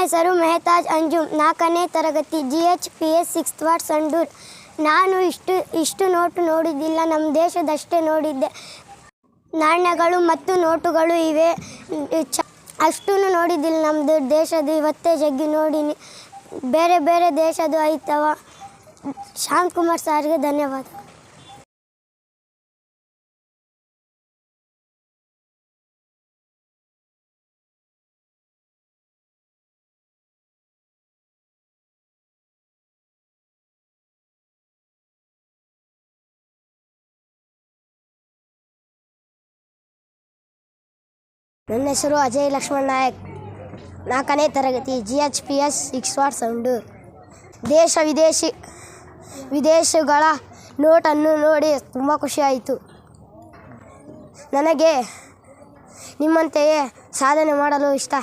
ಹೆಸರು ಮೆಹತಾಜ್ ಅಂಜುಮ್, 4ನೇ ತರಗತಿ, GHPS 6th ವಾರ್ಡ್ ಸಂಡೂರು. ನಾನು ಇಷ್ಟು ನೋಟು ನೋಡಿದ್ದಿಲ್ಲ, ನಮ್ಮ ದೇಶದಷ್ಟೇ ನೋಡಿದ್ದೆ. ನಾಣ್ಯಗಳು ಮತ್ತು ನೋಟುಗಳು ಇವೆ, ಅಷ್ಟೂ ನೋಡಿದ್ದಿಲ್ಲ ನಮ್ಮದು ದೇಶದ್ದು. ಇವತ್ತೇ ಜಗ್ಗಿ ನೋಡೀನಿ. ಬೇರೆ ಬೇರೆ ದೇಶದ್ದು ಐತವ. ಶಾಂತಕುಮಾರ್ ಸಾರ್ಗೆ ಧನ್ಯವಾದ. ನನ್ನ ಹೆಸರು ಅಜಯ್ ಲಕ್ಷ್ಮಣ್ ನಾಯಕ್, 4ನೇ ತರಗತಿ, GHPS 6th ವಾರ್ಡ್ ಸಂಡೂರು. ವಿದೇಶಗಳ ನೋಟನ್ನು ನೋಡಿ ತುಂಬ ಖುಷಿಯಾಯಿತು. ನನಗೆ ನಿಮ್ಮಂತೆಯೇ ಸಾಧನೆ ಮಾಡಲು ಇಷ್ಟ.